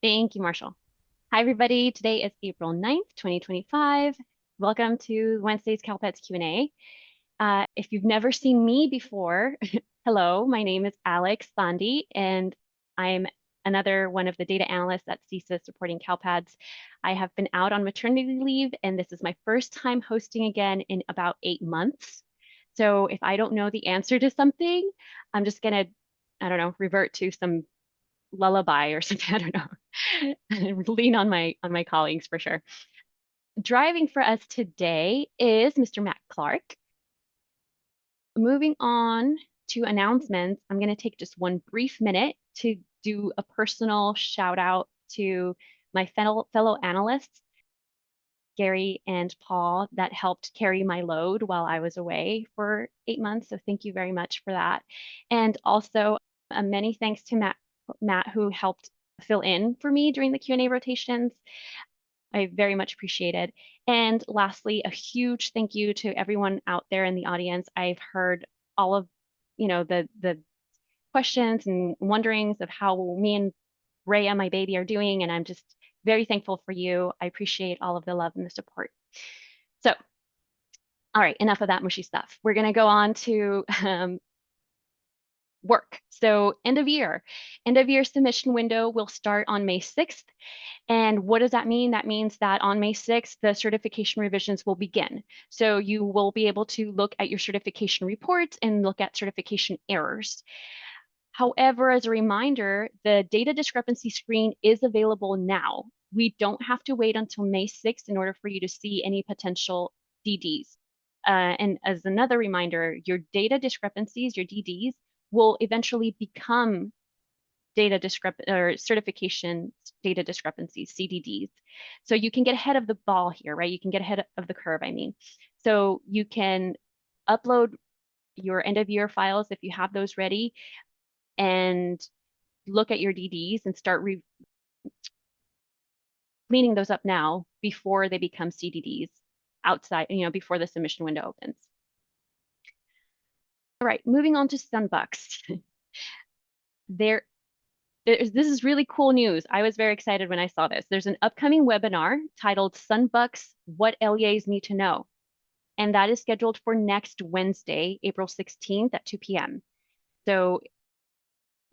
Thank you, Marshall. Hi, everybody. Today is April 9th, 2025. Welcome to Wednesday's CalPETS Q&A. If you've never seen me before, hello, my name is Alex Thandi, and I'm another one of the data analysts at CSIS supporting CalPADS. I have been out on maternity leave, and this is my first time hosting again in about 8 months. So if I don't know the answer to something, I'm just going to, I don't know, revert to some lullaby or something. I don't know. Lean on my colleagues for sure. Driving for us today is Mr. Matt Clark. Moving on to announcements, I'm going to take just one brief minute to do a personal shout out to my fellow analysts, Gary and Paul, that helped carry my load while I was away for 8 months. So thank you very much for that. And also many thanks to Matt, who helped fill in for me during the Q&A rotations. I very much appreciate it. And lastly, a huge thank you to everyone out there in the audience. I've heard all of, the questions and wonderings of how me and Rhea, my baby, are doing, and I'm just very thankful for you. I appreciate all of the love and the support. So, all right, enough of that mushy stuff. We're going to go on to work. So end of year submission window will start on May 6th. And what does that mean? That means that on May 6th, the certification revisions will begin. So you will be able to look at your certification reports and look at certification errors. However, as a reminder, the data discrepancy screen is available now. We don't have to wait until May 6th in order for you to see any potential DDs. And as another reminder, your data discrepancies, your DDs, will eventually become certification data discrepancies, CDDs. So you can get ahead of the ball here, right? You can get ahead of the curve, I mean. So you can upload your end of year files if you have those ready and look at your DDs and start cleaning those up now before they become CDDs outside, before the submission window opens. All right, moving on to Sunbucks. This is really cool news. I was very excited when I saw this. There's an upcoming webinar titled Sunbucks, What LEAs Need to Know. And that is scheduled for next Wednesday, April 16th at 2 p.m. So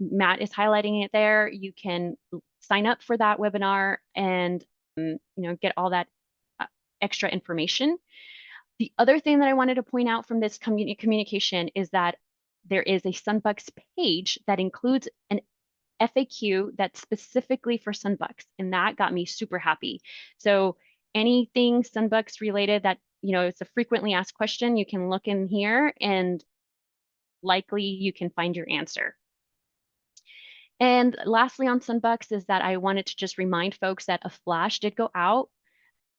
Matt is highlighting it there. You can sign up for that webinar and get all that extra information. The other thing that I wanted to point out from this communication is that there is a Sunbucks page that includes an FAQ that's specifically for Sunbucks, and that got me super happy. So anything Sunbucks related that, it's a frequently asked question, you can look in here and likely you can find your answer. And lastly on Sunbucks is that I wanted to just remind folks that a flash did go out,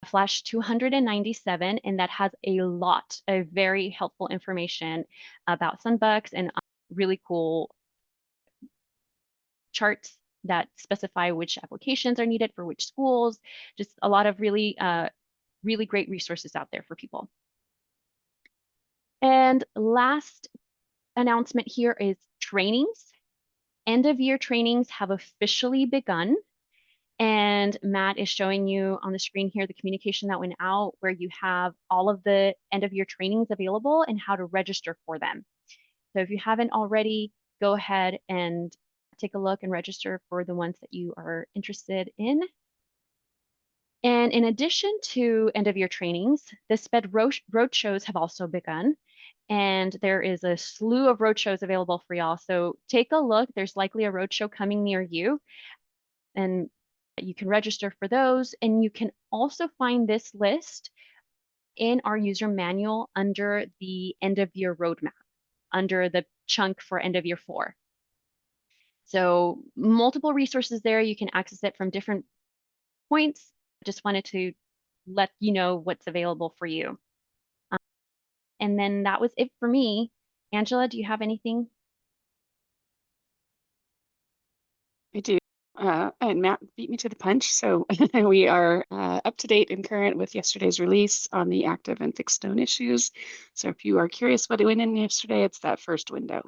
Flash 297, and that has a lot of very helpful information about Sunbucks and really cool charts that specify which applications are needed for which schools, just a lot of really, really great resources out there for people. And last announcement here is trainings. End of year trainings have officially begun. And Matt is showing you on the screen here the communication that went out where you have all of the end of year trainings available and how to register for them. So if you haven't already, go ahead and take a look and register for the ones that you are interested in. And in addition to end of year trainings, the SPED roadshows have also begun. And there is a slew of roadshows available for y'all. So take a look. There's likely a roadshow coming near you. And you can register for those. And you can also find this list in our user manual under the end of year roadmap, under the chunk for end of year 4. So multiple resources there. You can access it from different points. Just wanted to let you know what's available for you. And then that was it for me. Angela, do you have anything? I do. And Matt beat me to the punch. So we are up to date and current with yesterday's release on the active and fixed stone issues. So if you are curious what went in yesterday, it's that first window.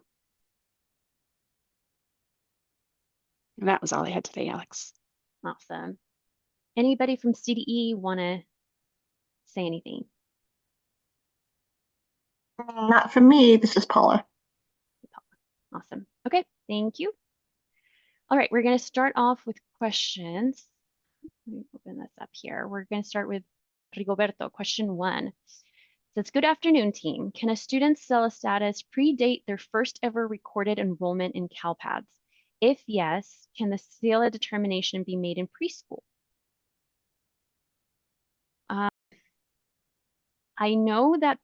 And that was all I had today, Alex. Awesome. Anybody from CDE want to say anything? Not from me. This is Paula. Awesome. Okay, thank you. All right, we're going to start off with questions. Let me open this up here. We're going to start with Rigoberto. Question 1. It says, good afternoon, team. Can a student's CELA status predate their first ever recorded enrollment in CalPADS? If yes, can the CELA determination be made in preschool? I know that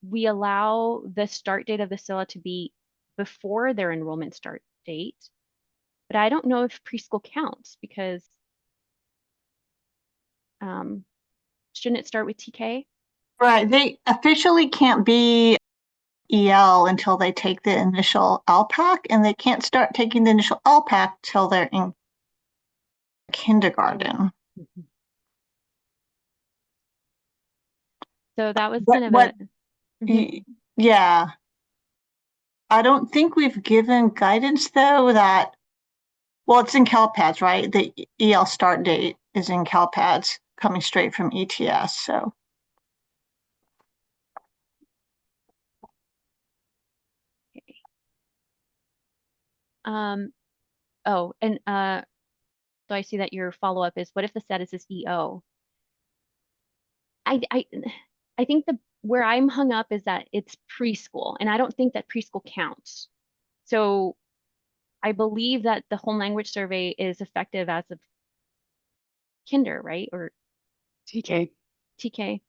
we allow the start date of the CELA to be before their enrollment start date, but I don't know if preschool counts because shouldn't it start with TK? Right. They officially can't be EL until they take the initial LPAC, and they can't start taking the initial LPAC till they're in kindergarten. Mm-hmm. So that was kind of a... Yeah. I don't think we've given guidance, though, that, well, it's in CalPADS, right? The EL start date is in CalPADS coming straight from ETS, so. Okay. Oh, and so I see that your follow-up is, what if the status is EO? I think where I'm hung up is that it's preschool, and I don't think that preschool counts. So I believe that the home language survey is effective as of kinder, right? Or TK. TK.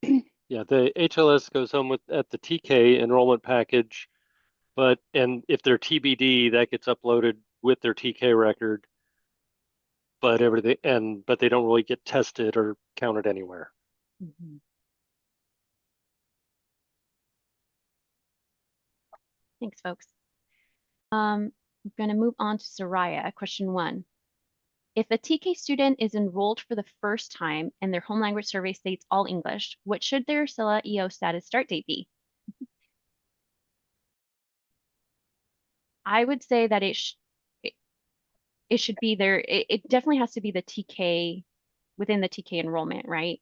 Yeah, the HLS goes home at the TK enrollment package, and if they're TBD, that gets uploaded with their TK record, but they don't really get tested or counted anywhere. Mm-hmm. Thanks, folks. I'm going to move on to Soraya. Question 1. If a TK student is enrolled for the first time and their home language survey states all English, what should their CELA EO status start date be? I would say that it should be there. It definitely has to be the TK within the TK enrollment, right?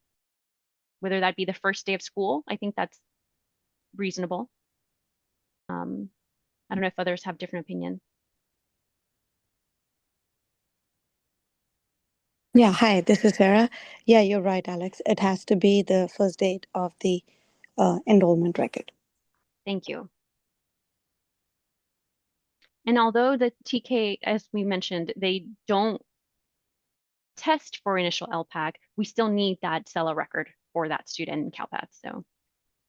Whether that be the first day of school, I think that's reasonable. I don't know if others have different opinions. Yeah, hi, this is Sarah. Yeah, you're right, Alex. It has to be the first date of the enrollment record. Thank you. And although the TK, as we mentioned, they don't test for initial LPAC, we still need that CELA record for that student in CalPADS. So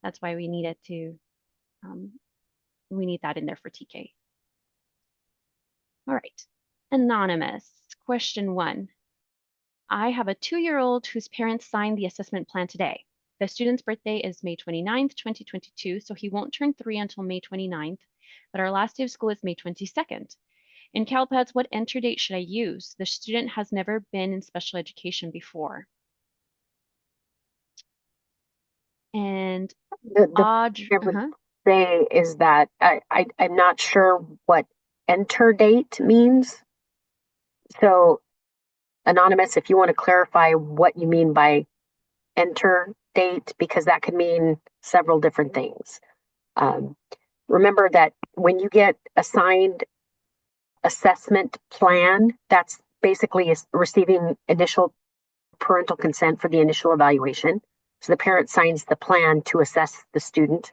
that's why we need it to, we need that in there for TK. All right, anonymous. Question 1. I have a 2-year-old whose parents signed the assessment plan today. The student's birthday is May 29th, 2022, so he won't turn 3 until May 29th, but our last day of school is May 22nd. In CalPADS, what enter date should I use? The student has never been in special education before. And I would say is that I'm not sure what enter date means. So, Anonymous, if you want to clarify what you mean by enter date, because that could mean several different things. Remember that when you get assigned assessment plan, that's basically receiving initial parental consent for the initial evaluation. So the parent signs the plan to assess the student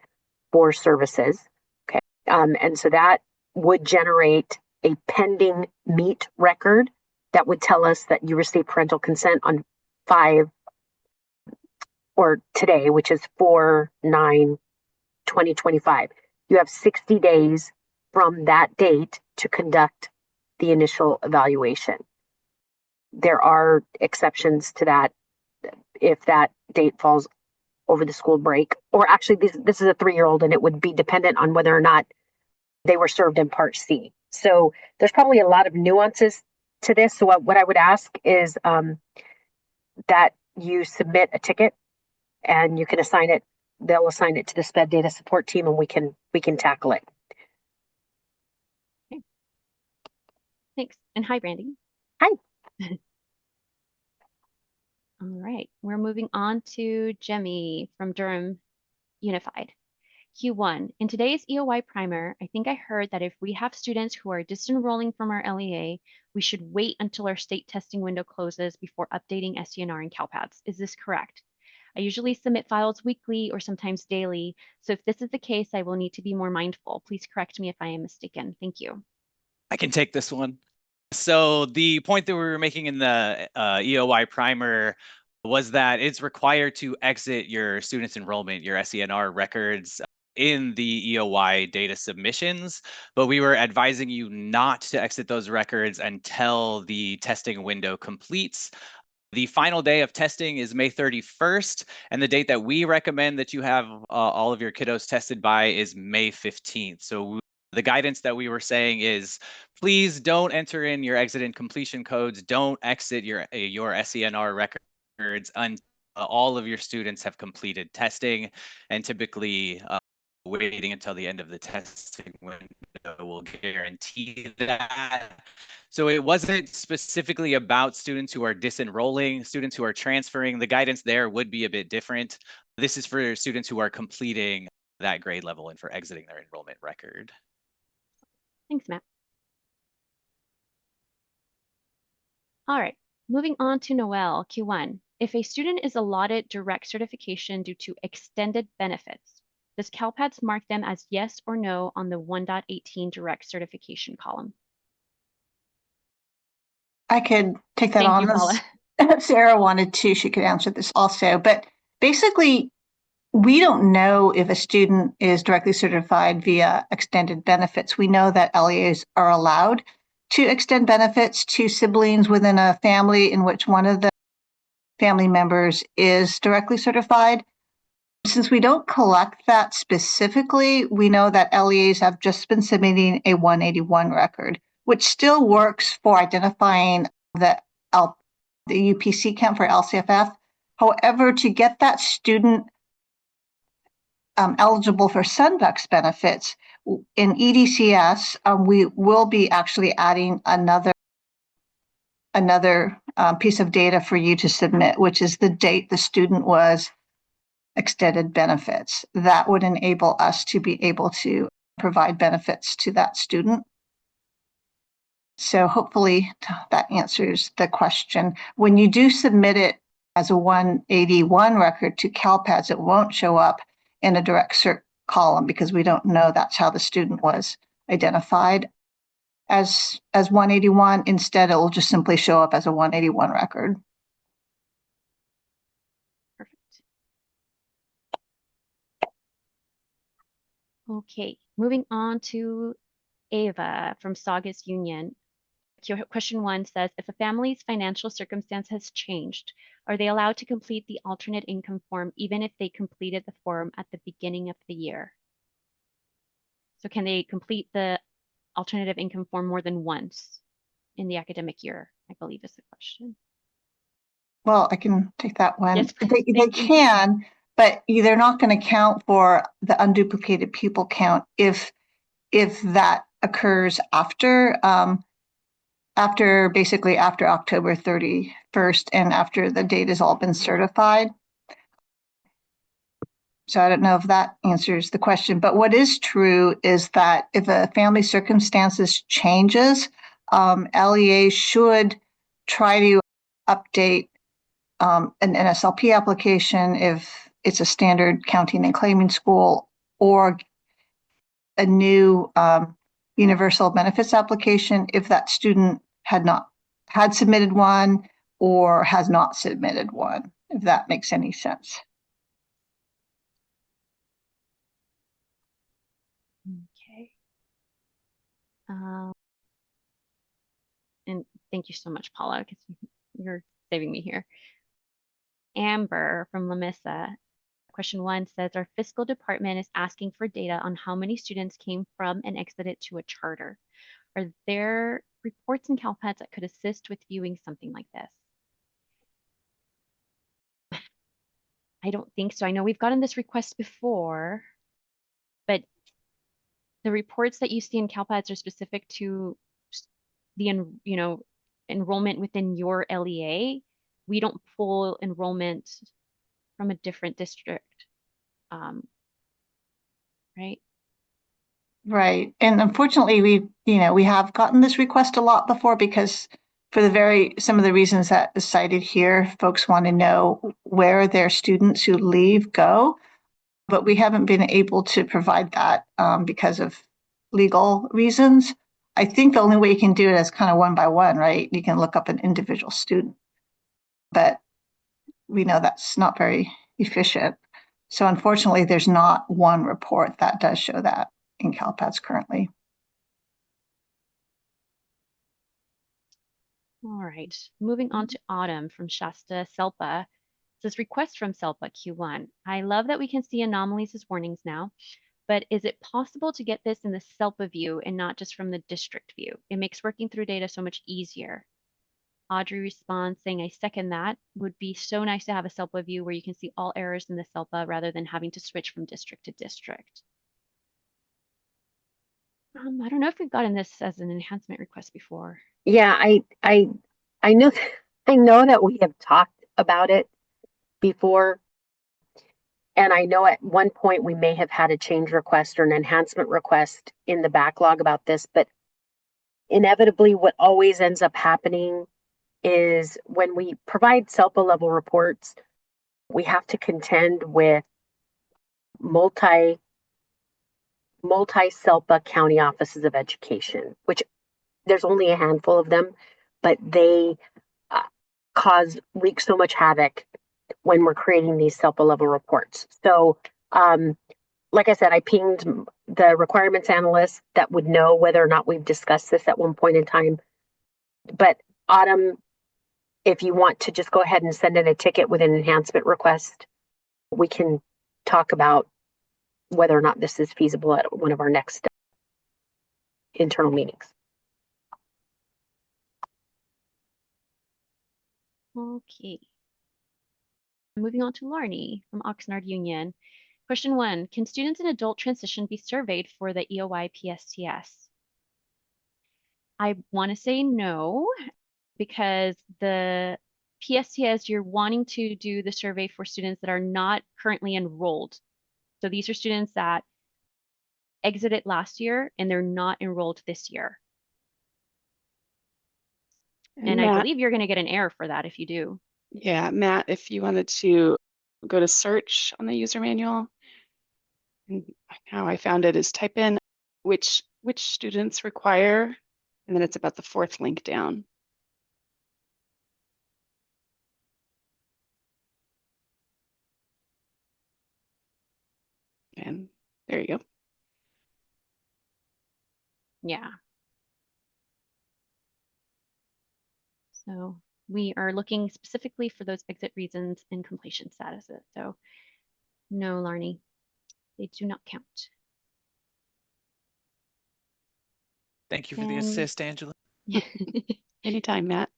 for services. Okay. And so that would generate a pending meet record that would tell us that you received parental consent on 5 or today, which is 4/9/2025. You have 60 days from that date to conduct the initial evaluation. There are exceptions to that if that date falls over the school break, or actually this is a 3-year-old and it would be dependent on whether or not they were served in Part C. So there's probably a lot of nuances to this. So what I would ask is that you submit a ticket and you can assign it. They'll assign it to the SPED data support team and we can tackle it. Thanks. And hi, Brandy. Hi. All right, we're moving on to Jemmy from Durham Unified. Q1, in today's EOY primer, I think I heard that if we have students who are disenrolling from our LEA, we should wait until our state testing window closes before updating SCNR and CalPADS. Is this correct? I usually submit files weekly or sometimes daily, so if this is the case, I will need to be more mindful. Please correct me if I am mistaken. Thank you. I can take this one. So the point that we were making in the EOY primer was that it's required to exit your students enrollment, your SENR records in the EOY data submissions, but we were advising you not to exit those records until the testing window completes. The final day of testing is May 31st, and the date that we recommend that you have all of your kiddos tested by is May 15th. So the guidance that we were saying is, please don't enter in your exit and completion codes. Don't exit your SENR records until all of your students have completed testing, and typically waiting until the end of the testing window will guarantee that. So it wasn't specifically about students who are disenrolling, students who are transferring. The guidance there would be a bit different. This is for students who are completing that grade level and for exiting their enrollment record. Thanks, Matt. All right, moving on to Noel, Q1. If a student is allotted direct certification due to extended benefits, does CalPADS mark them as yes or no on the 1.18 direct certification column? I could take that Thank on. you, Paula. If Sarah wanted to, she could answer this also. But basically, we don't know if a student is directly certified via extended benefits. We know that LEAs are allowed to extend benefits to siblings within a family in which one of the family members is directly certified. Since we don't collect that specifically, we know that LEAs have just been submitting a 181 record, which still works for identifying the UPC count for LCFF. However, to get that student eligible for SunVex benefits, in EDCS, we will be actually adding another piece of data for you to submit, which is the date the student was extended benefits. That would enable us to be able to provide benefits to that student. So hopefully that answers the question. When you do submit it as a 181 record to CalPADS, it won't show up in a direct cert column because we don't know that's how the student was identified as 181. Instead, it will just simply show up as a 181 record. Perfect. Okay, moving on to Ava from Saugus Union. Question 1 says, if a family's financial circumstance has changed, are they allowed to complete the alternate income form even if they completed the form at the beginning of the year? So can they complete the alternative income form more than once in the academic year, I believe is the question. Well, I can take that one. Yes, they can, but they're not going to count for the unduplicated pupil count if that occurs after basically after October 31st and after the date has all been certified. So I don't know if that answers the question, but what is true is that if a family circumstances changes, LEA should try to update an NSLP application if it's a standard counting and claiming school, or a new universal benefits application if that student had submitted one or has not submitted one, if that makes any sense. Okay. And thank you so much, Paula, because you're saving me here. Amber from Lamissa. Question 1 says, our fiscal department is asking for data on how many students came from and exited to a charter. Are there reports in CalPADS that could assist with viewing something like this? I don't think so. I know we've gotten this request before, but the reports that you see in CalPADS are specific to enrollment within your LEA. We don't pull enrollment from a different district, right? Right. And unfortunately, we have gotten this request a lot before because for some of the reasons that is cited here, folks want to know where their students who leave go, but we haven't been able to provide that because of legal reasons. I think the only way you can do it is kind of one by one, right? You can look up an individual student, but we know that's not very efficient. So unfortunately, there's not one report that does show that in CalPADS currently. All right, moving on to Autumn from Shasta Selpa. It says request from Selpa Q1. I love that we can see anomalies as warnings now, but is it possible to get this in the SELPA view and not just from the district view? It makes working through data so much easier. Audrey responds saying, I second that. Would be so nice to have a SELPA view where you can see all errors in the SELPA rather than having to switch from district to district. I don't know if we've gotten this as an enhancement request before. Yeah, I know I know that we have talked about it before. And I know at one point we may have had a change request or an enhancement request in the backlog about this, but inevitably what always ends up happening is when we provide SELPA level reports, we have to contend with multi-SELPA county offices of education, which there's only a handful of them, but they wreak so much havoc when we're creating these SELPA level reports. So, like I said, I pinged the requirements analyst that would know whether or not we've discussed this at one point in time. But Autumn, if you want to just go ahead and send in a ticket with an enhancement request, we can talk about whether or not this is feasible at one of our next internal meetings. Okay. Moving on to Larnie from Oxnard Union. Question 1, can students in adult transition be surveyed for the EOY PSTS? I want to say no, because the PSTS, you're wanting to do the survey for students that are not currently enrolled. So these are students that exited last year and they're not enrolled this year. And Matt, I believe you're going to get an error for that if you do. Yeah, Matt, if you wanted to go to search on the user manual, and how I found it is type in which students require, and then it's about the fourth link down. And there you go. Yeah. So we are looking specifically for those exit reasons and completion statuses. So no, Larnie, they do not count. Thank you for the assist, Angela. Anytime, Matt.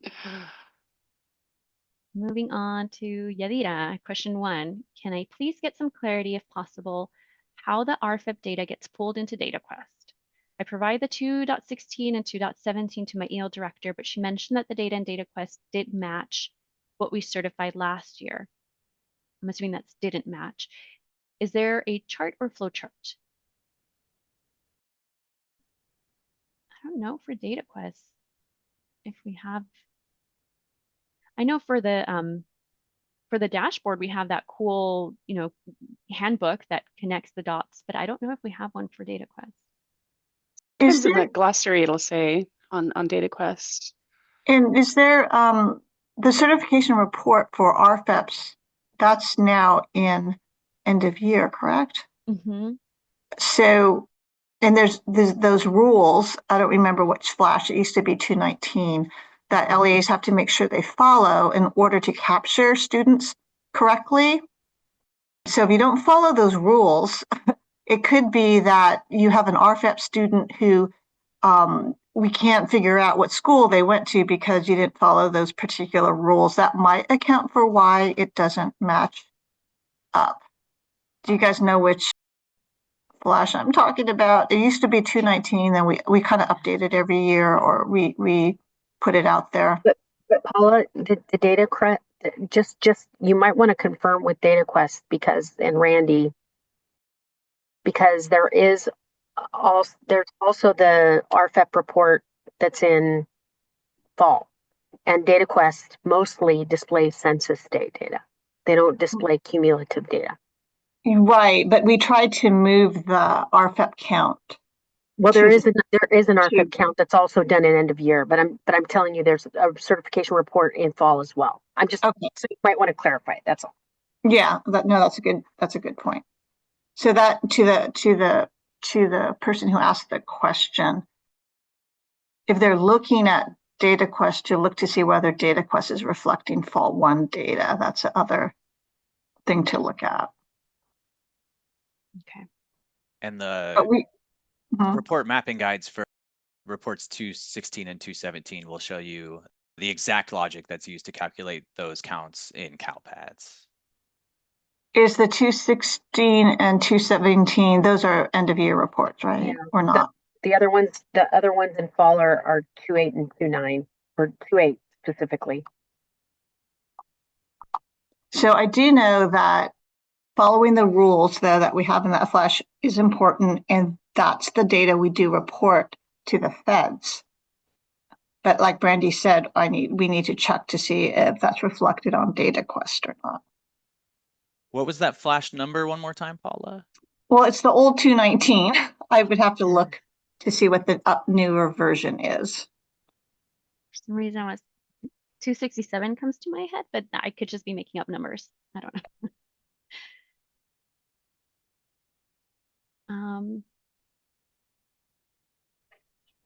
Moving on to Yadira, question 1. Can I please get some clarity, if possible, how the RFIP data gets pulled into DataQuest? I provide the 2.16 and 2.17 to my EL director, but she mentioned that the data in DataQuest did match what we certified last year. I'm assuming that didn't match. Is there a chart or flow chart? I don't know for DataQuest if we have. I know for the dashboard we have that cool, handbook that connects the dots, but I don't know if we have one for DataQuest. Is In there, the glossary, it'll say on DataQuest. and is there the certification report for RFEPs? That's now in end of year, correct? Mm-hmm. So, and there's those rules. I don't remember which flash. It used to be 219 that LEAs have to make sure they follow in order to capture students correctly. So if you don't follow those rules, it could be that you have an RFEP student who we can't figure out what school they went to because you didn't follow those particular rules. That might account for why it doesn't match up. Do you guys know which Flash I'm talking about. It used to be 219, then we kind of updated every year, or we put it out there. But Paula, the data just you might want to confirm with DataQuest and Randy, because there's also the RFEP report that's in fall, and DataQuest mostly displays census state data. They don't display cumulative data. Right, but we tried to move the RFEP count. Well, there is an RFEP count that's also done at end of year, but I'm telling you, there's a certification report in fall as well. I'm just Okay. So you might want to clarify it. That's all. Yeah, that's a good point. So that to the person who asked the question, if they're looking at DataQuest to look to see whether DataQuest is reflecting fall 1 data, that's the other thing to look at. Okay. And the But we report mapping guides for reports 216 and 217 will show you the exact logic that's used to calculate those counts in CalPads. Is the 216 and 217, those are end of year reports, right? Yeah. Or not? The other ones in fall are 28 and 29, or 28 specifically. So I do know that following the rules, though, that we have in that flash is important, and that's the data we do report to the feds. But like Brandy said, we need to check to see if that's reflected on DataQuest or not. What was that flash number one more time, Paula? Well, it's the old 219. I would have to look to see what the newer version is. For some reason, 267 comes to my head, but I could just be making up numbers. I don't know.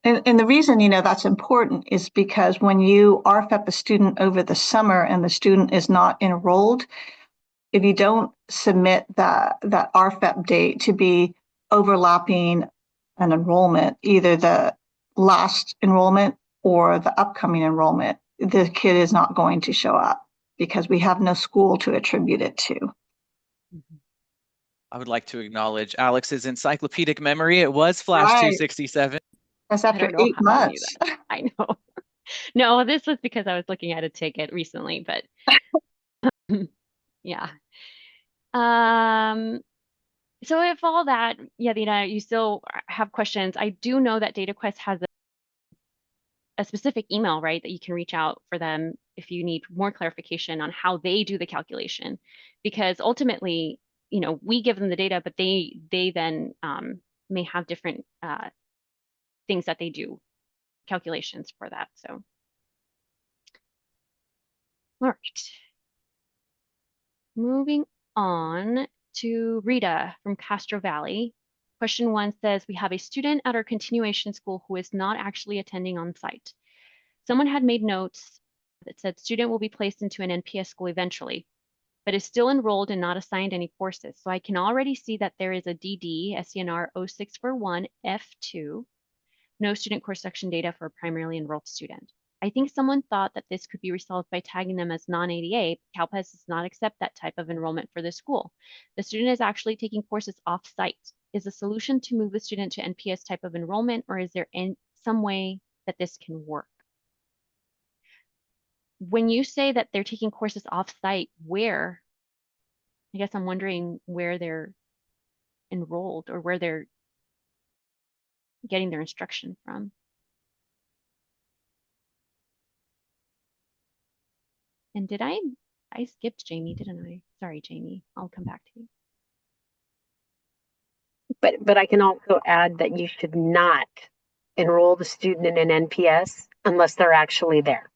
And the reason, that's important is because when you RFEP a student over the summer and the student is not enrolled, if you don't submit that RFEP date to be overlapping an enrollment, either the last enrollment or the upcoming enrollment, the kid is not going to show up because we have no school to attribute it to. I would like to acknowledge Alex's encyclopedic memory. It was flash Right. 267. That's after 8 months. I know. No, this was because I was looking at a ticket recently, but yeah. So if all that, Yadina, you still have questions, I do know that DataQuest has a specific email, right, that you can reach out for them if you need more clarification on how they do the calculation, because ultimately, we give them the data, but they then may have different things that they do, calculations for that. So, all right. Moving on to Rita from Castro Valley. Question 1 says, we have a student at our continuation school who is not actually attending on site. Someone had made notes that said student will be placed into an NPS school eventually, but is still enrolled and not assigned any courses. So I can already see that there is a DD SCNR 0641 F2, no student course section data for a primarily enrolled student. I think someone thought that this could be resolved by tagging them as non-ADA. CalPES does not accept that type of enrollment for the school. The student is actually taking courses off-site. Is the solution to move the student to NPS type of enrollment, or is there some way that this can work? When you say that they're taking courses off-site, where? I guess I'm wondering where they're enrolled or where they're getting their instruction from. And did I skipped Jamie, didn't I? Sorry, Jamie, I'll come back to you. But I can also add that you should not enroll the student in an NPS unless they're actually there.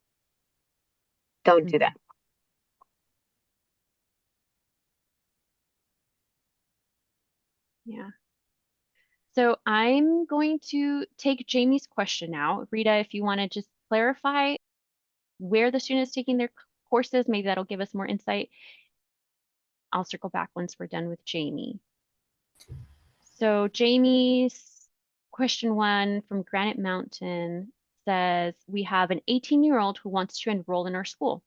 Don't do that. Yeah. So I'm going to take Jamie's question now. Rita, if you want to just clarify where the student is taking their courses, maybe that'll give us more insight. I'll circle back once we're done with Jamie. So Jamie's question 1 from Granite Mountain says, we have an 18-year-old who wants to enroll in our school.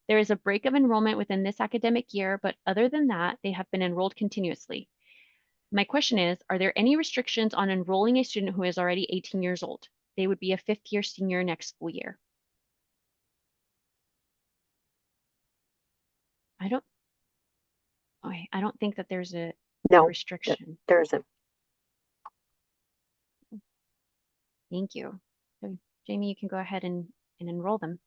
There is a break of enrollment within this academic year, but other than that, they have been enrolled continuously. My question is, are there any restrictions on enrolling a student who is already 18 years old? They would be a 5th-year senior next school year. I don't think that there's a No, restriction. there isn't. Thank you. So Jamie, you can go ahead and enroll them.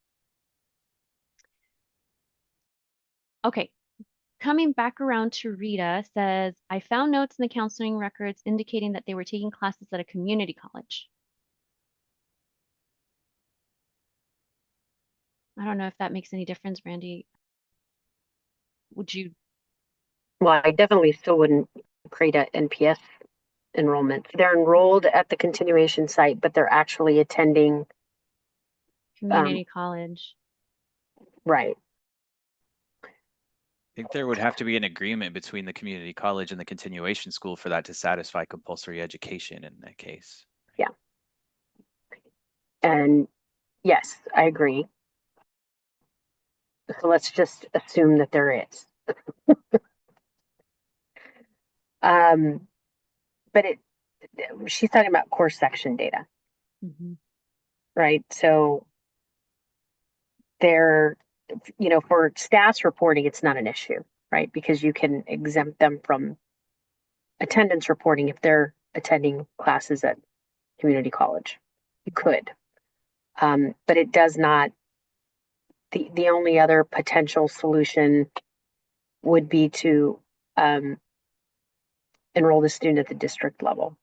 Okay, coming back around to Rita says, I found notes in the counseling records indicating that they were taking classes at a community college. I don't know if that makes any difference, Randy. Would you? Well, I definitely still wouldn't create a NPS enrollment. They're enrolled at the continuation site, but they're actually attending Community college. right. I think there would have to be an agreement between the community college and the continuation school for that to satisfy compulsory education in that case. Yeah. And yes, I agree. So let's just assume that there is. But she's talking about course section data, right? So they're, for staff's reporting, it's not an issue, right? Because you can exempt them from attendance reporting if they're attending classes at community college. You could. But it does not, the only other potential solution would be to enroll the student at the district level.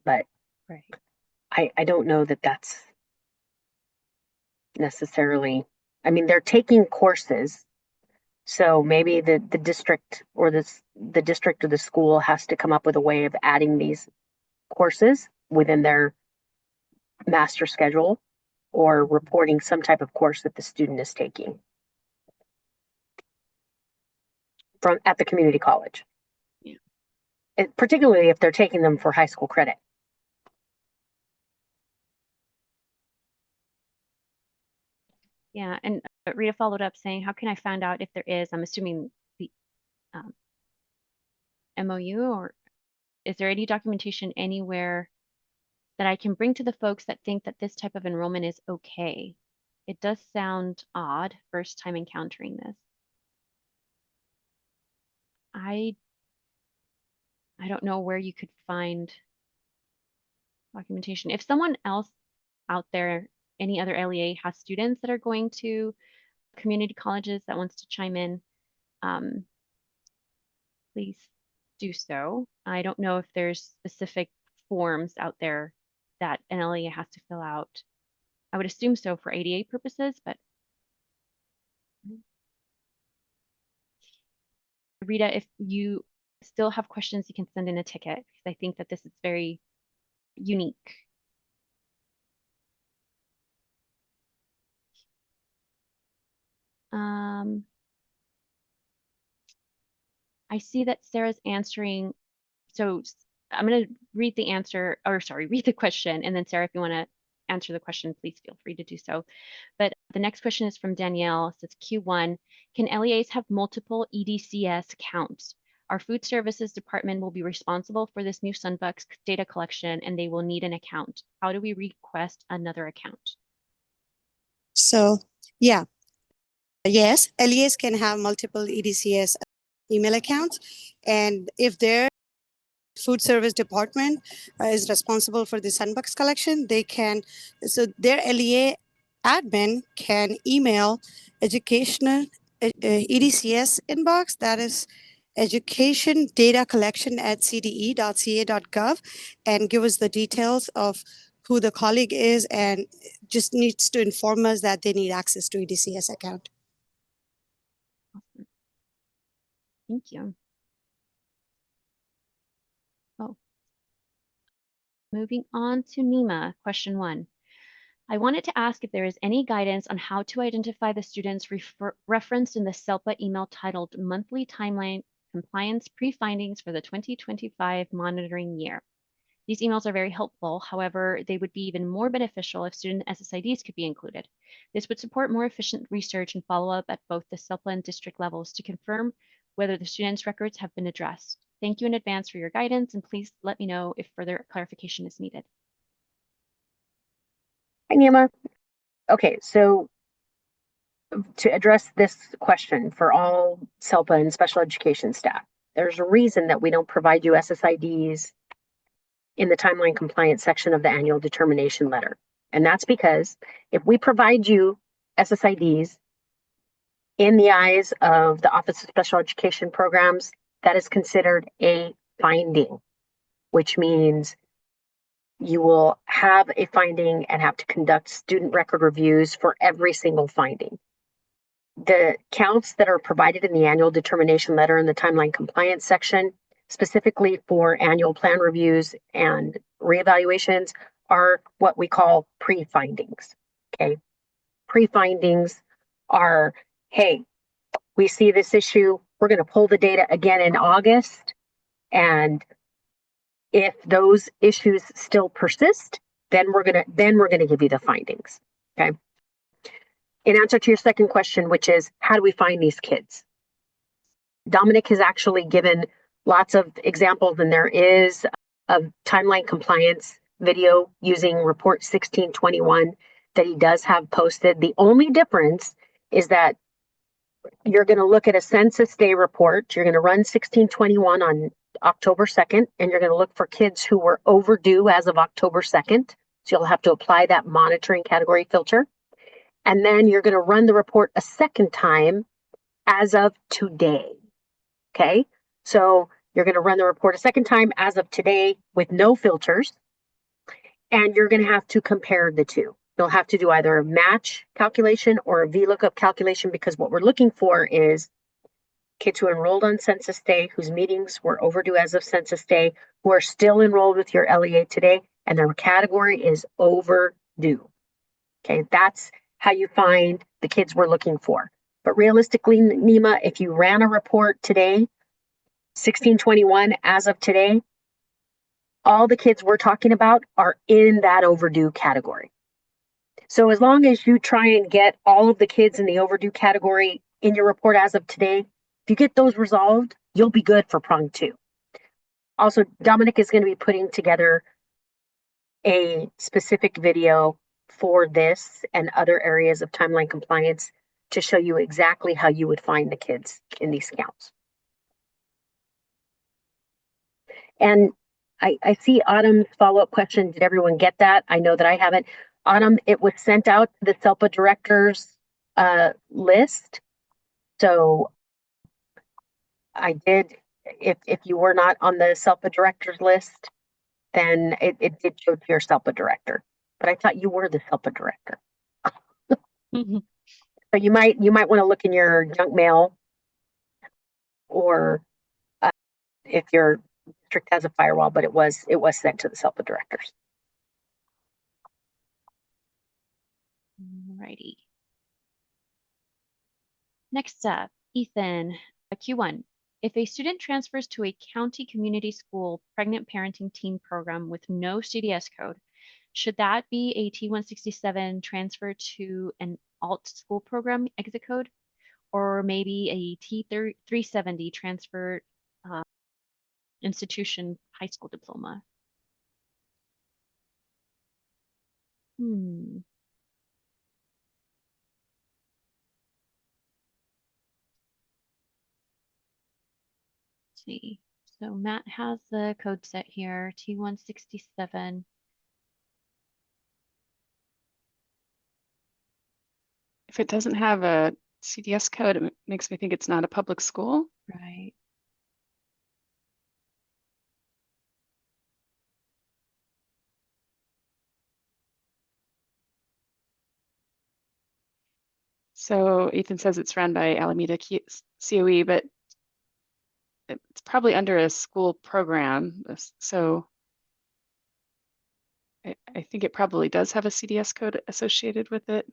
But right. I don't know that that's necessarily, I mean, they're taking courses. So maybe the district or the district or the school has to come up with a way of adding these courses within their master schedule or reporting some type of course that the student is taking at the community college. Yeah. Particularly if they're taking them for high school credit. Yeah, and Rita followed up saying, how can I find out if there is? I'm assuming the MOU, or is there any documentation anywhere that I can bring to the folks that think that this type of enrollment is okay? It does sound odd, first time encountering this. I don't know where you could find documentation. If someone else out there, any other LEA has students that are going to community colleges that wants to chime in, please do so. I don't know if there's specific forms out there that an LEA has to fill out. I would assume so for ADA purposes, but Rita, if you still have questions, you can send in a ticket because I think that this is very unique. I see that Sarah's answering. So I'm going to read the answer, or sorry, read the question. And then Sarah, if you want to answer the question, please feel free to do so. But the next question is from Danielle. It says Q1, can LEAs have multiple EDCS accounts? Our food services department will be responsible for this new Sunbucks data collection and they will need an account. How do we request another account? So, yeah. Yes, LEAs can have multiple EDCS email accounts. And if their food service department is responsible for the Sunbucks collection, they can, so their LEA admin can email educational EDCS inbox, that is education data collection at cde.ca.gov, and give us the details of who the colleague is and just needs to inform us that they need access to EDCS account. Awesome. Thank you. Oh, moving on to Nima, question 1. I wanted to ask if there is any guidance on how to identify the students referenced in the SELPA email titled Monthly Timeline Compliance Pre-Findings for the 2025 Monitoring Year. These emails are very helpful. However, they would be even more beneficial if student SSIDs could be included. This would support more efficient research and follow-up at both the SELPA and district levels to confirm whether the students' records have been addressed. Thank you in advance for your guidance, and please let me know if further clarification is needed. Hi, Nima. Okay, so to address this question for all SELPA and special education staff, there's a reason that we don't provide you SSIDs in the timeline compliance section of the annual determination letter. And that's because if we provide you SSIDs in the eyes of the Office of Special Education Programs, that is considered a finding, which means you will have a finding and have to conduct student record reviews for every single finding. The counts that are provided in the annual determination letter in the timeline compliance section, specifically for annual plan reviews and reevaluations, are what we call pre-findings. Okay. Pre-findings are, hey, we see this issue, we're going to pull the data again in August, and if those issues still persist, then we're going to give you the findings. Okay. In answer to your second question, which is how do we find these kids? Dominic has actually given lots of examples, and there is a timeline compliance video using report 1621 that he does have posted. The only difference is that you're going to look at a census day report. You're going to run 1621 on October 2nd, and you're going to look for kids who were overdue as of October 2nd. So you'll have to apply that monitoring category filter. And then you're going to run the report a second time as of today. Okay. So you're going to run the report a second time as of today with no filters. And you're going to have to compare the two. You'll have to do either a match calculation or a VLOOKUP calculation, because what we're looking for is kids who enrolled on census day, whose meetings were overdue as of census day, who are still enrolled with your LEA today, and their category is overdue. Okay, that's how you find the kids we're looking for. But realistically, Nima, if you ran a report today, 1621 as of today, all the kids we're talking about are in that overdue category. So as long as you try and get all of the kids in the overdue category in your report as of today, if you get those resolved, you'll be good for prong 2. Also, Dominic is going to be putting together a specific video for this and other areas of timeline compliance to show you exactly how you would find the kids in these counts. And I see Autumn's follow-up question. Did everyone get that? I know that I haven't. Autumn, it was sent out to the SELPA directors list. So I did, if you were not on the SELPA directors list, then it did show to your SELPA director. But I thought you were the SELPA director. So you might want to look in your junk mail, or if your district has a firewall, but it was sent to the SELPA directors. Alrighty. Next up, Ethan, Q1. If a student transfers to a county community school pregnant parenting teen program with no CDS code, should that be a T167 transfer to an alt school program exit code, or maybe a T370 transfer institution high school diploma? See. So Matt has the code set here, T167. If it doesn't have a CDS code, it makes me think it's not a public school. Right. So Ethan says it's run by Alameda COE, but it's probably under a school program. So I think it probably does have a CDS code associated with it.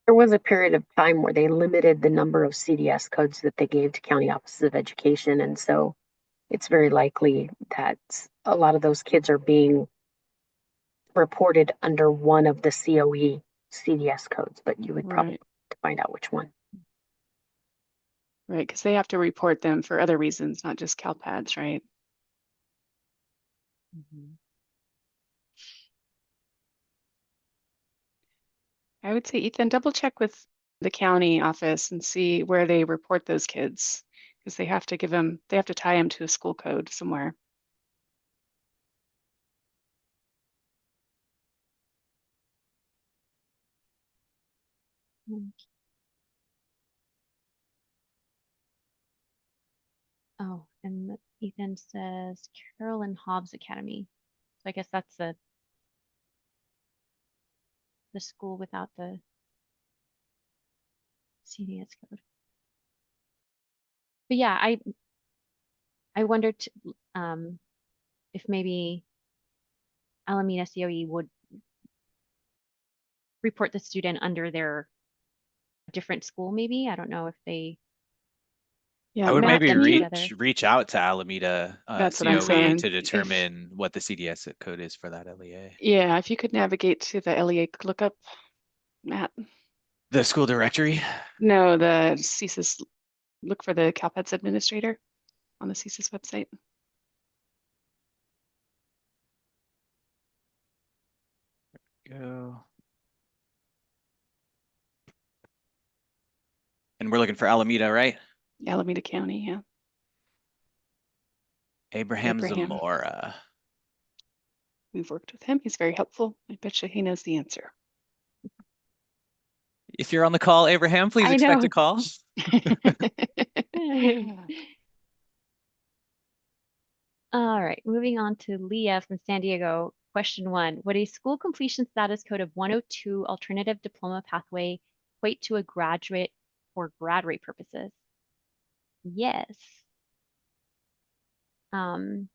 There was a period of time where they limited the number of CDS codes that they gave to county offices of education. And so it's very likely that a lot of those kids are being reported under one of the COE CDS codes, but you would probably Right. have to find out which one. Right, because they have to report them for other reasons, not just CalPADS, right? I would say, Ethan, double check with the county office and see where they report those kids, because they have to they have to tie them to a school code somewhere. Oh, and Ethan says Carolyn Hobbs Academy. So I guess that's the school without the CDS code. But yeah, I wondered if maybe Alameda COE would report the student under their different school, maybe. I don't know if they Yeah, I would Matt, maybe them can you? together. reach out to Alameda That's what I'm COE saying. to If- determine what the CDS code is for that LEA. Yeah, if you could navigate to the LEA lookup, Matt. The school directory. No, the CSIS, look for the CalPADS administrator on the CSIS website. Go. And we're looking for Alameda, right? Alameda County, yeah. Abraham Abraham. Zamora. We've worked with him. He's very helpful. I bet you he knows the answer. If you're on the call, Abraham, please I expect know. a call. All right, moving on to Leah from San Diego. Question 1. Would a school completion status code of 102 alternative diploma pathway equate to a graduate for grad rate purposes? Yes. And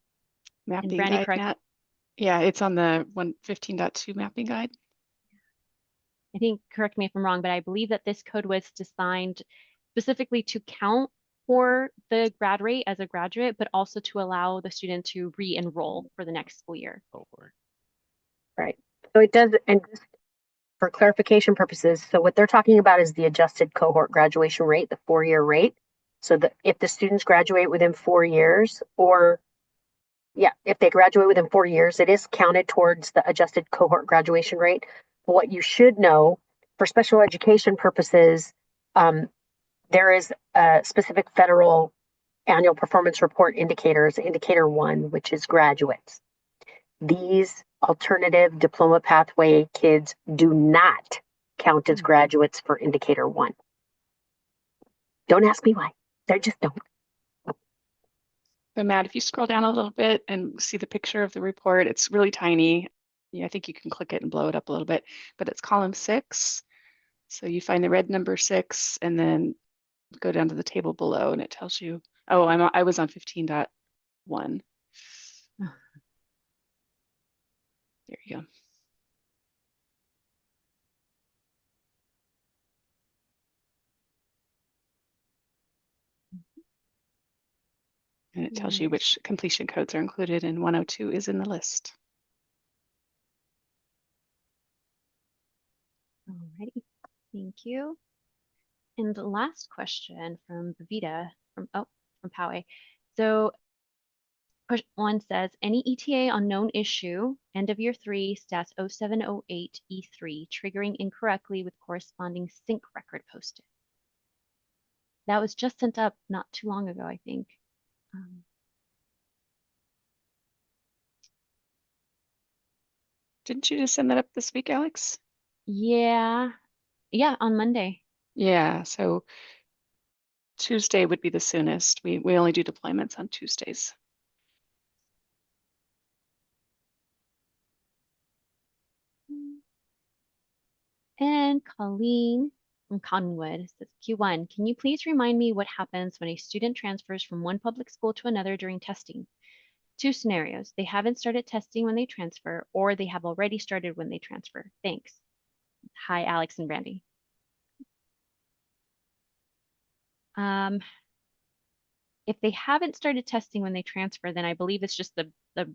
Mapping Brandy, guide, correct? Matt. Yeah, it's on the 115.2 mapping guide. I think, correct me if I'm wrong, but I believe that this code was designed specifically to count for the grad rate as a graduate, but also to allow the student to re-enroll for the next school year. Right. So it does, and just for clarification purposes, so what they're talking about is the adjusted cohort graduation rate, the 4-year rate. So that if the students graduate within 4 years, or if they graduate within 4 years, it is counted towards the adjusted cohort graduation rate. But what you should know for special education purposes, there is a specific federal annual performance report indicators, indicator 1, which is graduates. These alternative diploma pathway kids do not count as graduates for indicator 1. Don't ask me why. They just don't. So Matt, if you scroll down a little bit and see the picture of the report, it's really tiny. Yeah, I think you can click it and blow it up a little bit, but it's column 6. So you find the red number 6 and then go down to the table below and it tells you, oh, I was on 15.1. There you go. And it tells you which completion codes are included, and 102 is in the list. Alrighty, thank you. And the last question from Bavita from Poway. So question 1 says, any ETA on known issue, end of year 3, stats 0708 E3, triggering incorrectly with corresponding sync record posted. That was just sent up not too long ago, I think. Didn't you just send that up this week, Alex? Yeah, on Monday. Yeah, so Tuesday would be the soonest. We only do deployments on Tuesdays. And Colleen from Cottonwood says, Q1, can you please remind me what happens when a student transfers from one public school to another during testing? 2 scenarios. They haven't started testing when they transfer, or they have already started when they transfer. Thanks. Hi, Alex and Brandy. If they haven't started testing when they transfer, then I believe it's just a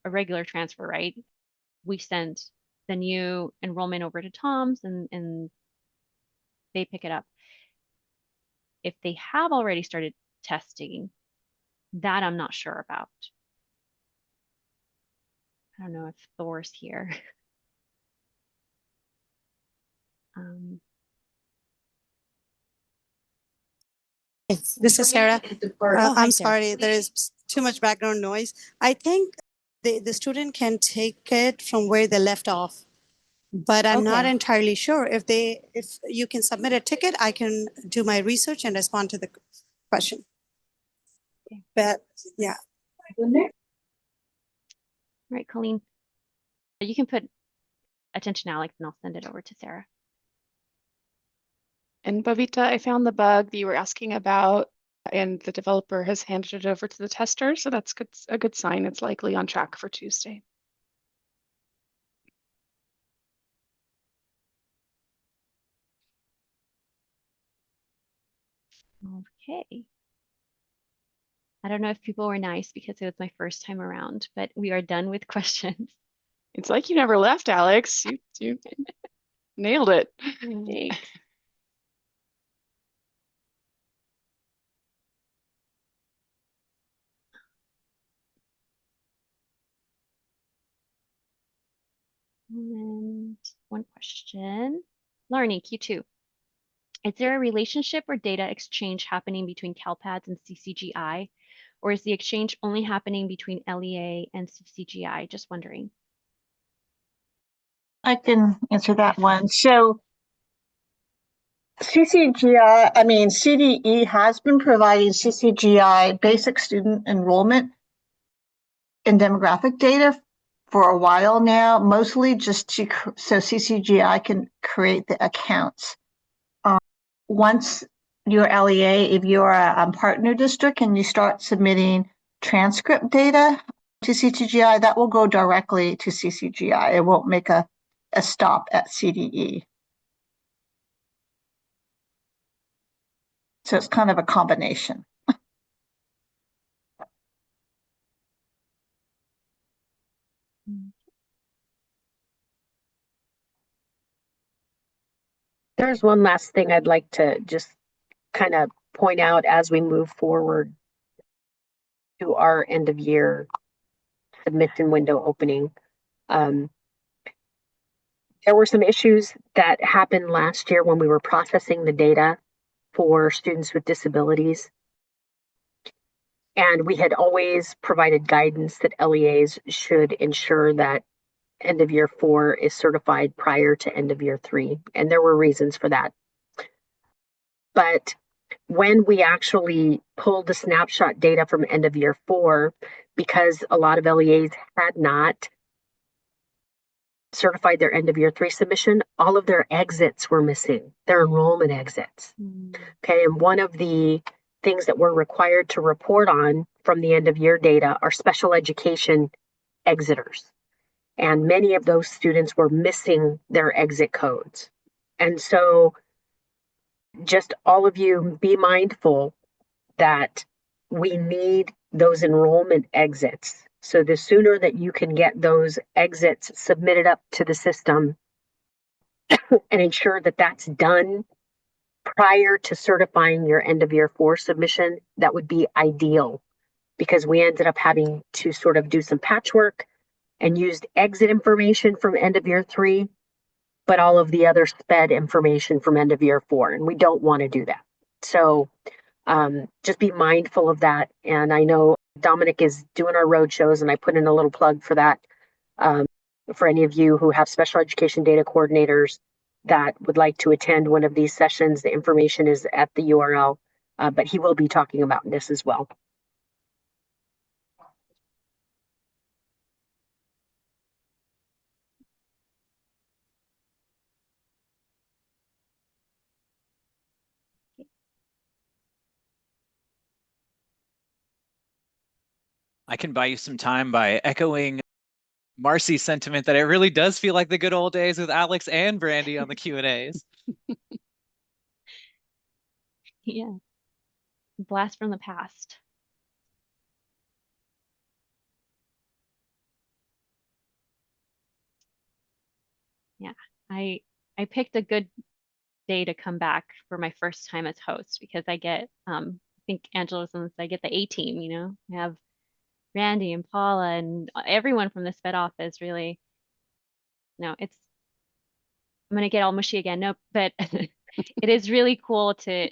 regular transfer, right? We send the new enrollment over to Tom's and they pick it up. If they have already started testing, that I'm not sure about. I don't know if Thor's here. This is Sarah. hi, I'm Sarah. sorry, there is too much background noise. I think the student can take it from where they left off, but I'm not Okay. entirely sure. If you can submit a ticket, I can do my research and respond to the question. Okay. But yeah. All right, Colleen. You can put attention Alex and I'll send it over to Sarah. And Bavita, I found the bug that you were asking about, and the developer has handed it over to the tester, so that's a good sign. It's likely on track for Tuesday. Okay. I don't know if people were nice because it was my first time around, but we are done with questions. It's like you never left, Alex. You nailed it. Thanks. And one question. Larnie, Q2. Is there a relationship or data exchange happening between CalPADS and CCGI? Or is the exchange only happening between LEA and CCGI? Just wondering. I can answer that one. So CDE has been providing CCGI basic student enrollment and demographic data for a while now, mostly just so CCGI can create the accounts. Once your LEA, if you're a partner district and you start submitting transcript data to CCGI, that will go directly to CCGI. It won't make a stop at CDE. So it's kind of a combination. There's one last thing I'd like to just kind of point out as we move forward to our end of year submission window opening. There were some issues that happened last year when we were processing the data for students with disabilities. And we had always provided guidance that LEAs should ensure that end of year 4 is certified prior to end of year 3. And there were reasons for that. But when we actually pulled the snapshot data from end of year 4, because a lot of LEAs had not certified their end of year 3 submission, all of their exits were missing, their enrollment exits. Okay, and one of the things that we're required to report on from the end of year data are special education exiters. And many of those students were missing their exit codes. And so just all of you be mindful that we need those enrollment exits. So the sooner that you can get those exits submitted up to the system and ensure that that's done prior to certifying your end of year 4 submission, that would be ideal, because we ended up having to sort of do some patchwork and used exit information from end of year 3, but all of the other SPED information from end of year 4. And we don't want to do that. So just be mindful of that. And I know Dominic is doing our road shows, and I put in a little plug for that. For any of you who have special education data coordinators that would like to attend one of these sessions, the information is at the URL, but he will be talking about this as well. I can buy you some time by echoing Marcy's sentiment that it really does feel like the good old days with Alex and Brandy on the Q&As. Yeah. Blast from the past. I picked a good day to come back for my first time as host because I get I think Angela was on this, I get the A team, you know. I have Randy and Paula and everyone from the SPED office really. No, I'm gonna get all mushy again. No, but it is really cool to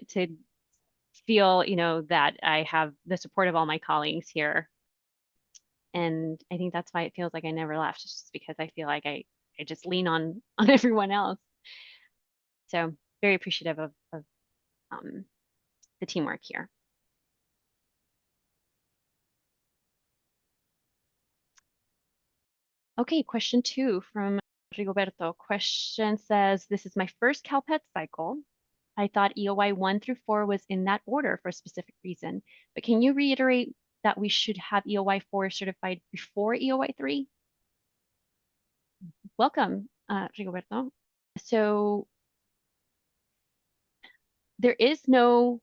feel, you know, that I have the support of all my colleagues here. And I think that's why it feels like I never left, just because I feel like I just lean on everyone else. So very appreciative of the teamwork here. Okay, question 2 from Rigoberto. Question says, this is my first CalPET cycle. I thought EOI 1 through 4 was in that order for a specific reason, but can you reiterate that we should have EOI 4 certified before EOI 3? Welcome, Rigoberto. So there's no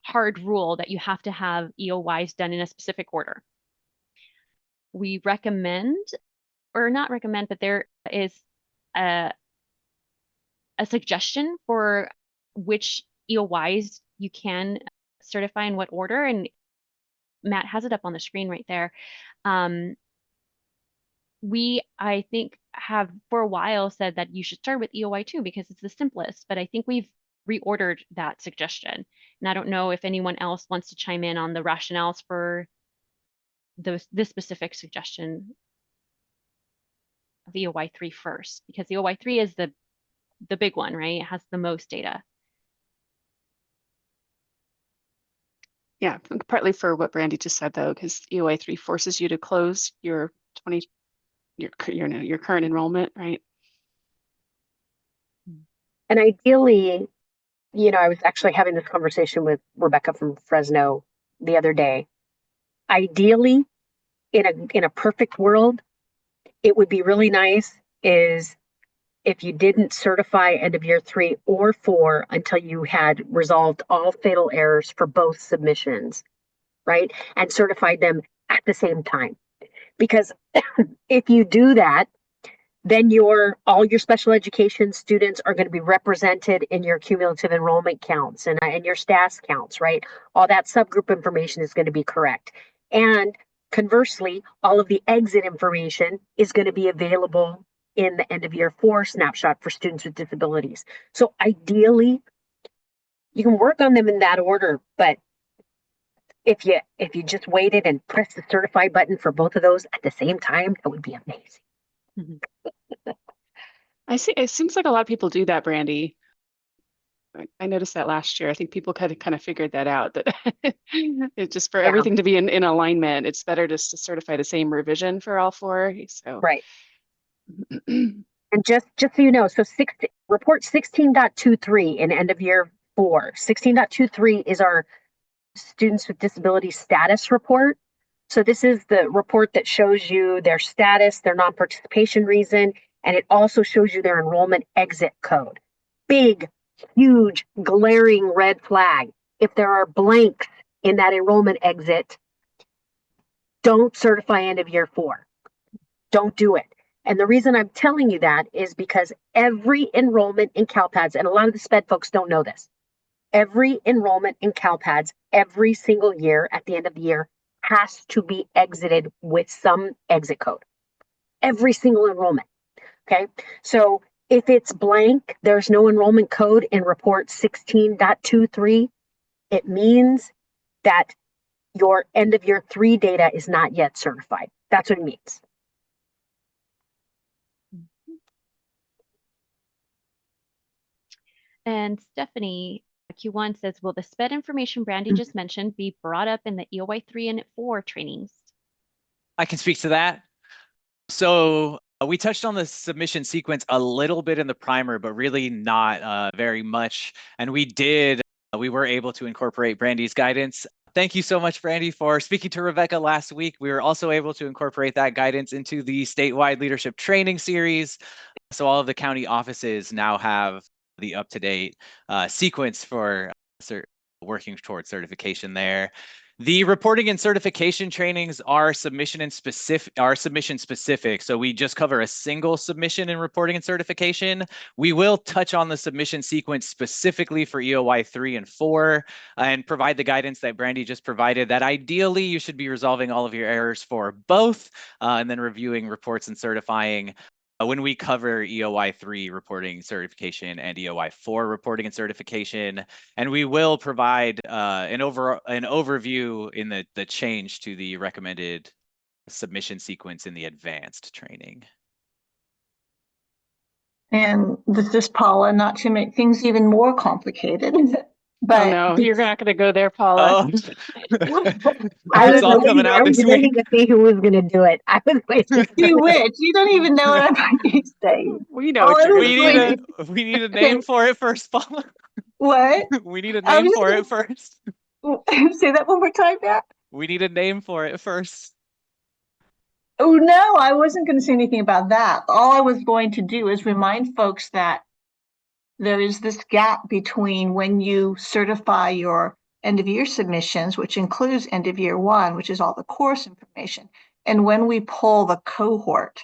hard rule that you have to have EOYs done in a specific order. We recommend, or not recommend, but there is a suggestion for which EOYs you can certify in what order, and Matt has it up on the screen right there. We, I think, have for a while said that you should start with EOI 2 because it's the simplest, but I think we've reordered that suggestion. And I don't know if anyone else wants to chime in on the rationales for this specific suggestion of EOI 3 first, because the EOI 3 is the big one, right? It has the most data. Yeah, partly for what Brandy just said though, because EOI 3 forces you to close your your current enrollment, right? And ideally, you know, I was actually having this conversation with Rebecca from Fresno the other day. Ideally, in a perfect world, it would be really nice is if you didn't certify end of year 3 or 4 until you had resolved all fatal errors for both submissions, right? And certified them at the same time. Because if you do that, then all your special education students are going to be represented in your cumulative enrollment counts and your STAS counts, right? All that subgroup information is going to be correct. And conversely, all of the exit information is going to be available in the end of year 4 snapshot for students with disabilities. So ideally, you can work on them in that order, but if you just waited and pressed the certify button for both of those at the same time, that would be amazing. Mm-hmm. I see. It seems like a lot of people do that, Brandy. I noticed that last year. I think people kind of figured that out, that it's just for everything to be in alignment. It's better just to certify the same revision for all 4. So right. And just so you know, so report 16.23 in end of year 4. 16.23 is our students with disability status report. So this is the report that shows you their status, their non-participation reason, and it also shows you their enrollment exit code. Big, huge, glaring red flag. If there are blanks in that enrollment exit, don't certify end of year 4. Don't do it. And the reason I'm telling you that is because every enrollment in CalPADS, and a lot of the SPED folks don't know this, every enrollment in CalPADS every single year at the end of the year has to be exited with some exit code. Every single enrollment. Okay. So if it's blank, there's no enrollment code in report 16.23, it means that your end of year 3 data is not yet certified. That's what it means. And Stephanie, Q1 says, will the SPED information Brandy just mentioned be brought up in the EOI 3 and 4 trainings? I can speak to that. So we touched on the submission sequence a little bit in the primer, but really not very much. And we were able to incorporate Brandy's guidance. Thank you so much, Brandy, for speaking to Rebecca last week. We were also able to incorporate that guidance into the statewide leadership training series. So all of the county offices now have the up-to-date sequence for working towards certification there. The reporting and certification trainings are submission specific. So we just cover a single submission in reporting and certification. We will touch on the submission sequence specifically for EOY 3 and 4 and provide the guidance that Brandy just provided, that ideally you should be resolving all of your errors for both and then reviewing reports and certifying when we cover EOY 3 reporting certification and EOY 4 reporting and certification. And we will provide an overview in the change to the recommended submission sequence in the advanced training. And this is Paula, not to make things even more complicated, Oh but no, you're not going to go there, Paula. Oh, I it's was all waiting, coming I out was this waiting week. to see who was going to do it. I was waiting. you which you don't even know what I'm going to say. We know Oh, what you're it going was to We do. need a name for it first, Paula. What? We need a I name was for gonna- it first. Say that one more time, Matt. We need a name for it first. Oh, no, I wasn't going to say anything about that. All I was going to do is remind folks that there is this gap between when you certify your end of year submissions, which includes end of year 1, which is all the course information, and when we pull the cohort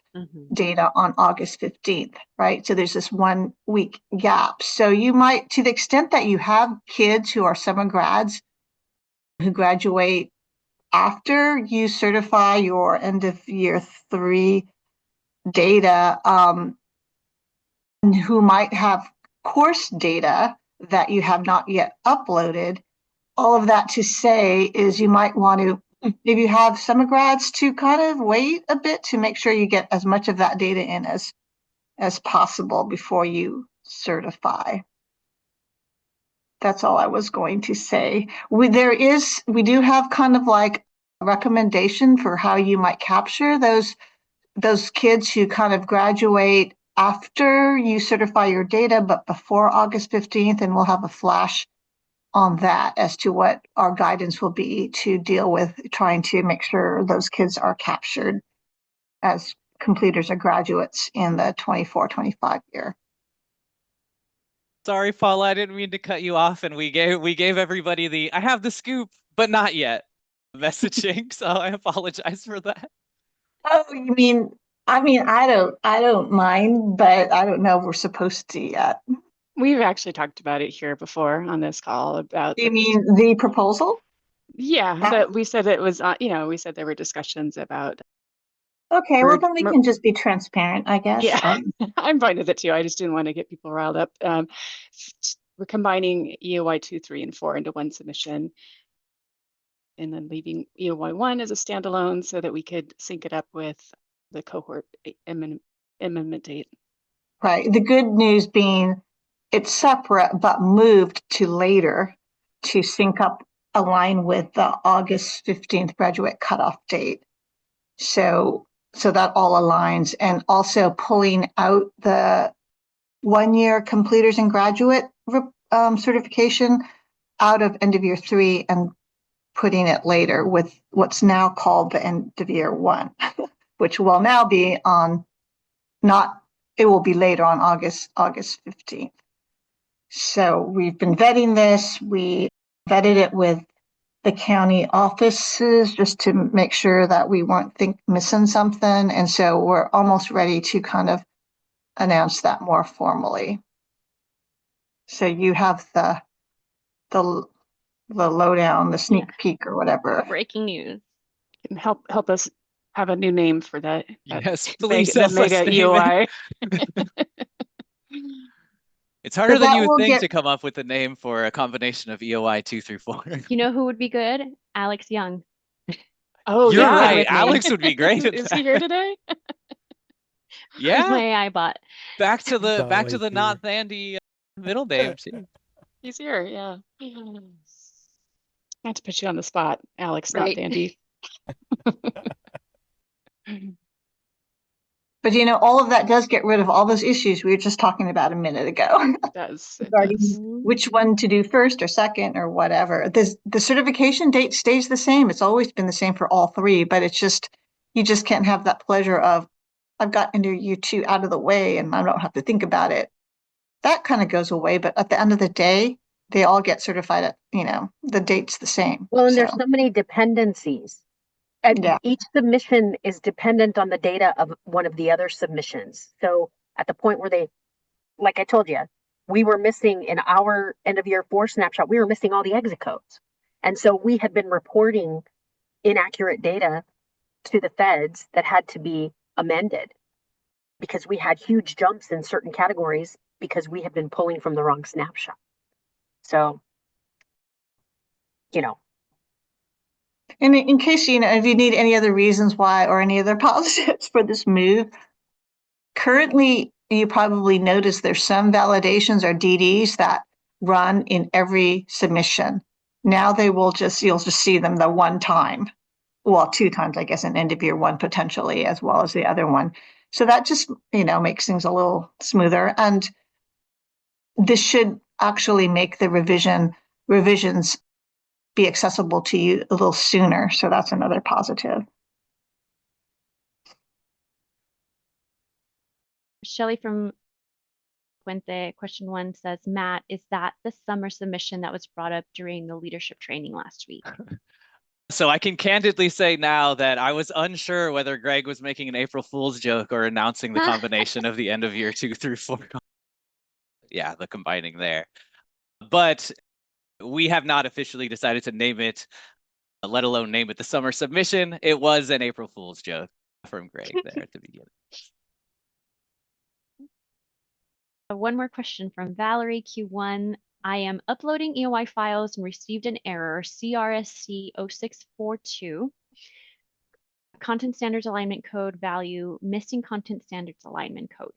data on August 15th, right? So there's this 1 week gap. So you might, to the extent that you have kids who are summer grads who graduate after you certify your end of year 3 data, who might have course data that you have not yet uploaded, all of that to say is you might want to, if you have summer grads, to kind of wait a bit to make sure you get as much of that data in as possible before you certify. That's all I was going to say. We do have kind of like a recommendation for how you might capture those kids who kind of graduate after you certify your data, but before August 15th, and we'll have a flash on that as to what our guidance will be to deal with trying to make sure those kids are captured as completers or graduates in the 24-25 year. Sorry, Paula, I didn't mean to cut you off, and we gave everybody the I have the scoop, but not yet messaging. So I apologize for that. Oh, you mean? I mean, I don't mind, but I don't know if we're supposed to yet. We've actually talked about it here before on this call about. You mean the proposal? Yeah, but we said it was, we said there were discussions about. Okay, well then we can just be transparent, I guess. Yeah, I'm fine with it too. I just didn't want to get people riled up. We're combining EOY 2, 3, and 4 into one submission, and then leaving EOY 1 as a standalone so that we could sync it up with the cohort amendment date. Right. The good news being it's separate but moved to later to sync up, align with the August 15th graduate cutoff date. So that all aligns, and also pulling out the 1 year completers and graduate certification out of end of year 3 and putting it later with what's now called the end of year 1, which will now be on it will be later on August 15th. So we've been vetting this. We vetted it with the county offices just to make sure that we weren't missing something. And so we're almost ready to kind of announce that more formally. So you have the lowdown, the sneak peek or whatever. Breaking news. Can help us have a new name for that. Yes, please The help us mega name EOI. It's harder So than that you would will think get- to come up with a name for a combination of EOI 2 through 4. You know who would be good? Alex Young. Oh, You're yeah, right. with me. Alex would be great at Is he here today? He's Yeah, my AI bot. back to the Dolly's not here. Thandy middle names. He's here, yeah. Not to put you on the spot, Alex, not Right. Dandy. But all of that does get rid of all those issues we were just talking about a minute ago. It does. It Regarding does. which one to do first or second or whatever. The certification date stays the same. It's always been the same for all 3, but it's just, you just can't have that pleasure of, I've got end of year 2 out of the way and I don't have to think about it. That kind of goes away. But at the end of the day, they all get certified at, the date's the same. Well, and there's So, so many dependencies. And Yeah. each submission is dependent on the data of one of the other submissions. So at the point where they, like I told you, we were missing in our end of year 4 snapshot, we were missing all the exit codes. And so we had been reporting inaccurate data to the feds that had to be amended because we had huge jumps in certain categories because we had been pulling from the wrong snapshot. So, And in case, if you need any other reasons why or any other positives for this move, currently you probably notice there's some validations or DDs that run in every submission. Now you'll just see them the one time. Well, 2 times, I guess, in end of year 1 potentially, as well as the other one. So that just, makes things a little smoother. And this should actually make the revisions be accessible to you a little sooner. So that's another positive. Shelley from Puente, question 1 says, Matt, is that the summer submission that was brought up during the leadership training last week? So I can candidly say now that I was unsure whether Greg was making an April Fool's joke or announcing the combination of the end of year 2 through 4. Yeah, the combining there. But we have not officially decided to name it, let alone name it the summer submission. It was an April Fool's joke from Greg there at the beginning. One more question from Valerie, Q1. I am uploading EOI files and received an error, CRSC 0642. Content standards alignment code value, missing content standards alignment code.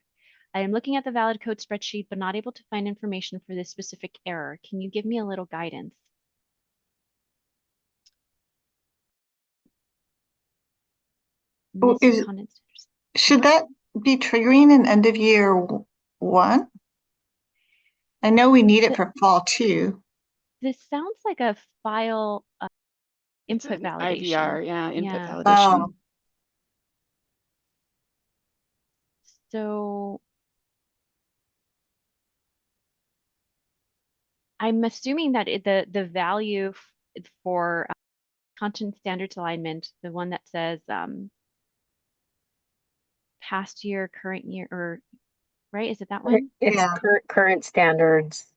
I am looking at the valid code spreadsheet, but not able to find information for this specific error. Can you give me a little guidance? Missing content standards. Should that be triggering in end of year 1? I know we need it for fall 2. This sounds like a file input validation. IVR, yeah, input Yeah. validation. Oh. So I'm assuming that the value for content standards alignment, the one that says past year, current year, or right? Is it that one? it's Yeah. current standards,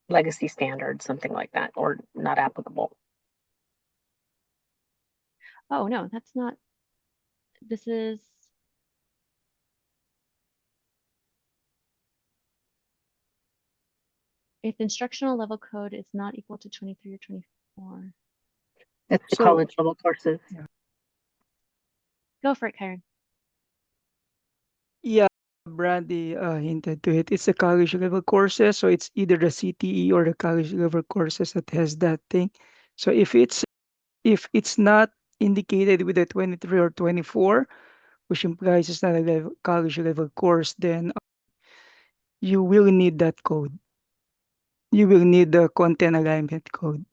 legacy standards, something like that, or not applicable. Oh, no, that's not. This is. If instructional level code is not equal to 23 or 24. It's the So- college level courses. Go for it, Kyron. Yeah, Brandy hinted to it. It's the college level courses, so it's either the CTE or the college level courses that has that thing. So if it's not indicated with the 23 or 24, which implies it's not a college level course, then you will need that code. You will need the content alignment code.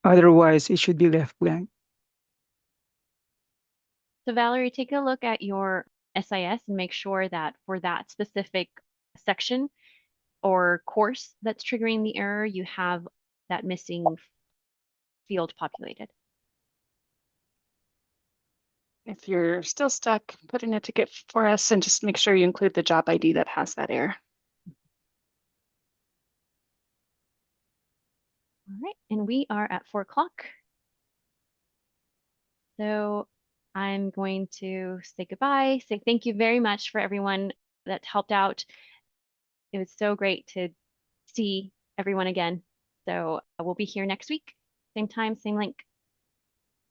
Otherwise, it should be left blank. So Valerie, take a look at your SIS and make sure that for that specific section or course that's triggering the error, you have that missing field populated. If you're still stuck, put in a ticket for us and just make sure you include the job ID that has that error. All right, and we are at 4 o'clock. So I'm going to say goodbye, say thank you very much for everyone that helped out. It was so great to see everyone again. So we'll be here next week, same time, same link.